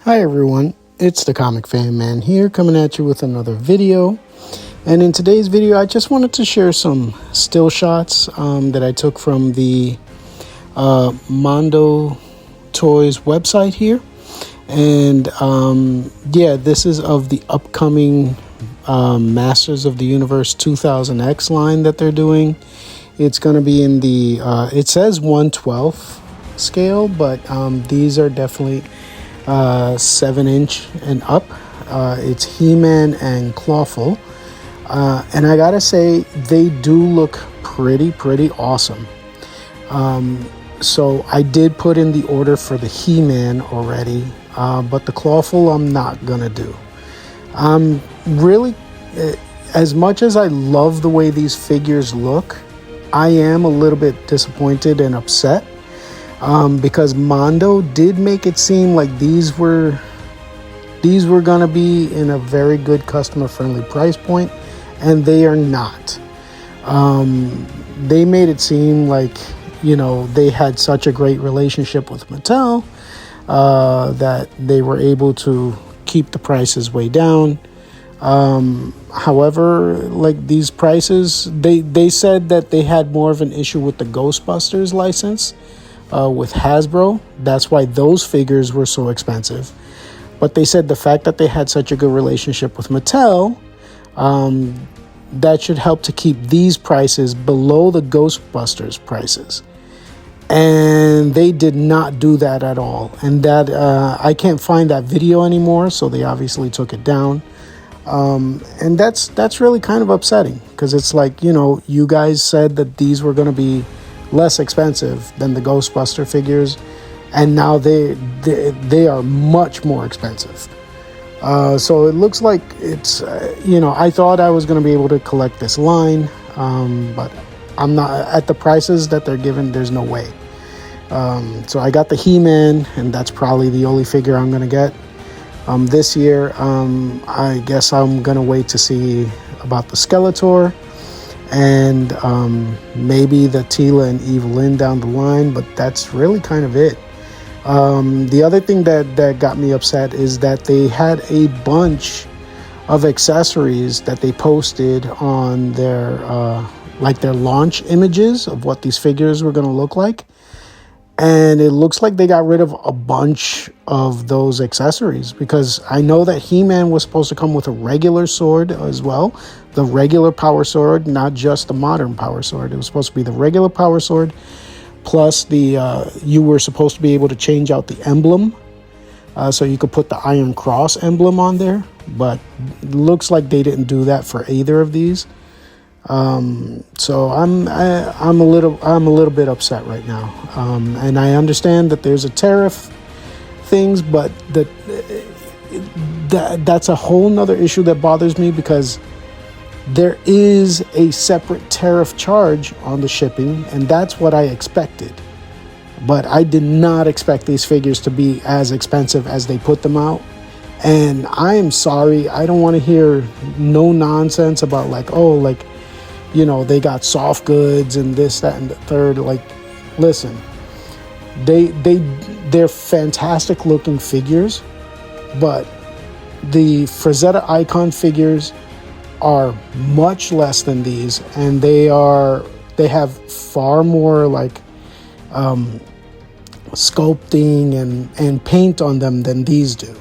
Hi everyone, it's the Comic Fan Man here coming at you with another video. And in today's video I just wanted to share some still shots that I took from the Mondo Toys website here. And yeah, this is of the upcoming Masters of the Universe 2000X line that they're doing. It's going to be in the, it says 1/12 scale, but these are definitely 7-inch and up. It's He-Man and Clawful. And I gotta say, they do look pretty awesome. So I did put in the order for the He-Man already, but the Clawful I'm not gonna do. Really, as much as I love the way these figures look, I am a little bit disappointed and upset. Because Mondo did make it seem like these were gonna be in a very good customer-friendly price point, and they are not. They made it seem like, you know, they had such a great relationship with Mattel that they were able to keep the prices way down. However, like these prices, they said that they had more of an issue with the Ghostbusters license. With Hasbro, that's why those figures were so expensive. But they said the fact that they had such a good relationship with Mattel, that should help to keep these prices below the Ghostbusters prices. And they did not do that at all. And that I can't find that video anymore, so they obviously took it down. And that's really kind of upsetting, because it's like, you know, you guys said that these were going to be less expensive than the Ghostbuster figures, and now they are much more expensive. So it looks like it's you know, I thought I was going to be able to collect this line, but I'm not at the prices that they're giving. There's no way. So I got the He-Man, and that's probably the only figure I'm going to get this year. I guess I'm going to wait to see about the Skeletor and maybe the Teela and Evelyn down the line, but that's really kind of it. The other thing that got me upset is that they had a bunch of accessories that they posted on their like their launch images of what these figures were going to look like, and it looks like they got rid of a bunch of those accessories, because I know that He-Man was supposed to come with a regular sword as well, the regular power sword, not just the modern power sword. It was supposed to be the regular power sword, plus the you were supposed to be able to change out the emblem, so you could put the Iron Cross emblem on there, but it looks like they didn't do that for either of these. So I'm a little bit upset right now, and I understand that there's a tariff things, but that's a whole nother issue that bothers me, because there is a separate tariff charge on the shipping, and that's what I expected. But I did not expect these figures to be as expensive as they put them out. And I am sorry, I don't want to hear no nonsense about like, oh, like, you know, they got soft goods and this, that, and the third. Like, listen, they're fantastic looking figures, but the Frazetta Icon figures are much less than these, and they have far more like sculpting and paint on them than these do.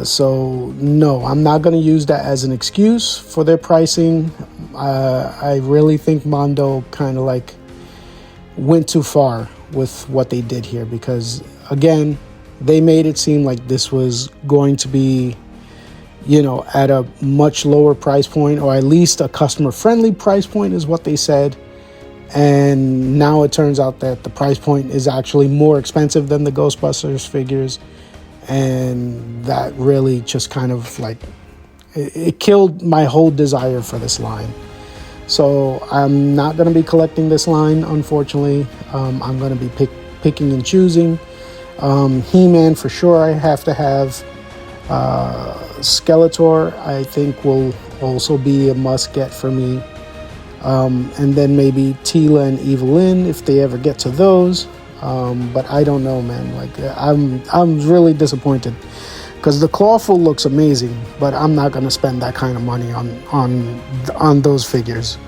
So no, I'm not going to use that as an excuse for their pricing. I really think Mondo kind of like went too far with what they did here, because again, they made it seem like this was going to be, you know, at a much lower price point, or at least a customer-friendly price point is what they said. And now it turns out that the price point is actually more expensive than the Ghostbusters figures. And that really just kind of like, it killed my whole desire for this line. So I'm not going to be collecting this line, unfortunately. I'm going to be picking and choosing. He-Man for sure I have to have. Skeletor I think will also be a must get for me. And then maybe Teela and Evelyn if they ever get to those. But I don't know, man. Like I'm really disappointed because the Clawful looks amazing, but I'm not gonna spend that kind of money on those figures.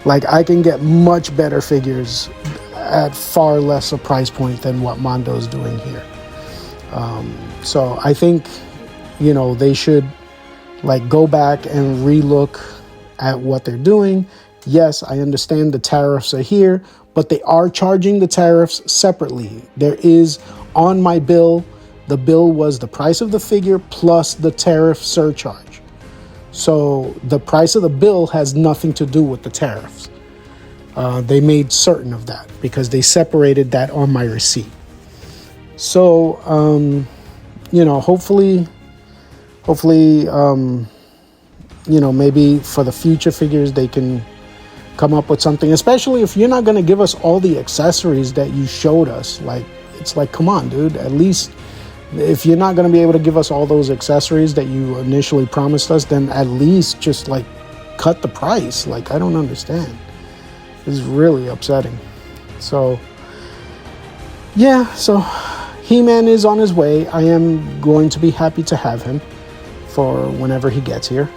Like I can get much better figures at far less a price point than what Mondo's doing here. So I think, you know, they should like go back and relook at what they're doing. Yes, I understand the tariffs are here, but they are charging the tariffs separately. There is on my bill, the bill was the price of the figure plus the tariff surcharge. So the price of the bill has nothing to do with the tariffs. They made certain of that because they separated that on my receipt. So, you know, hopefully, you know, maybe for the future figures, they can come up with something, especially if you're not going to give us all the accessories that you showed us. Like, it's like, come on, dude, at least if you're not going to be able to give us all those accessories that you initially promised us, then at least just like cut the price. Like, I don't understand. It's really upsetting. So, yeah, so He-Man is on his way. I am going to be happy to have him for whenever he gets here.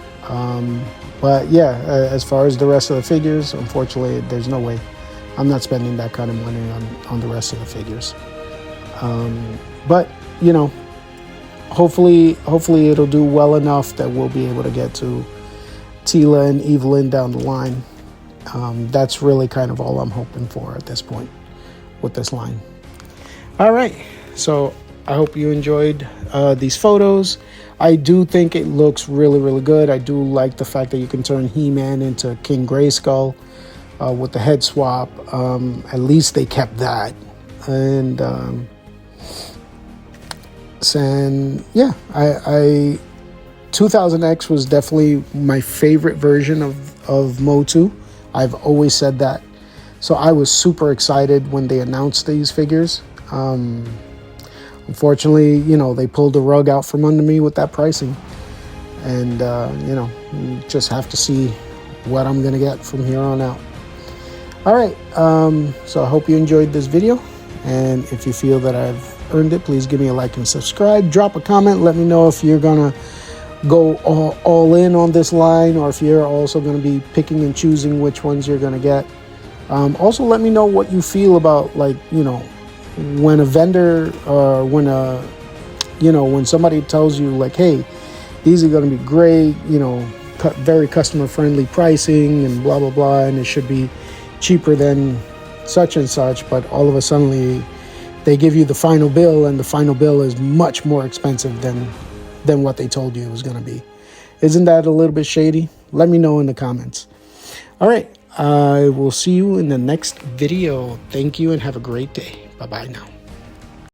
But yeah, as far as the rest of the figures, unfortunately, there's no way. I'm not spending that kind of money on the rest of the figures. But, you know, hopefully it'll do well enough that we'll be able to get to Teela and Evelyn down the line. That's really kind of all I'm hoping for at this point with this line. All right, so I hope you enjoyed these photos. I do think it looks really, really good. I do like the fact that you can turn He-Man into King Grayskull with the head swap. At least they kept that. And yeah, I 2000X was definitely my favorite version of MOTU. I've always said that. So I was super excited when they announced these figures. Unfortunately, you know, they pulled the rug out from under me with that pricing. And, you know, you just have to see what I'm going to get from here on out. All right. So I hope you enjoyed this video. And if you feel that I've earned it, please give me a like and subscribe. Drop a comment. Let me know if you're going to go all in on this line or if you're also going to be picking and choosing which ones you're going to get. Also, let me know what you feel about, like, you know, when a vendor or when somebody tells you like, hey, these are going to be great, you know, very customer friendly pricing and blah blah blah, and it should be cheaper than such and such, but all of a sudden they give you the final bill and the final bill is much more expensive than what they told you it was going to be. Isn't that a little bit shady? Let me know in the comments. All right, I will see you in the next video. Thank you and have a great day. Bye-bye now.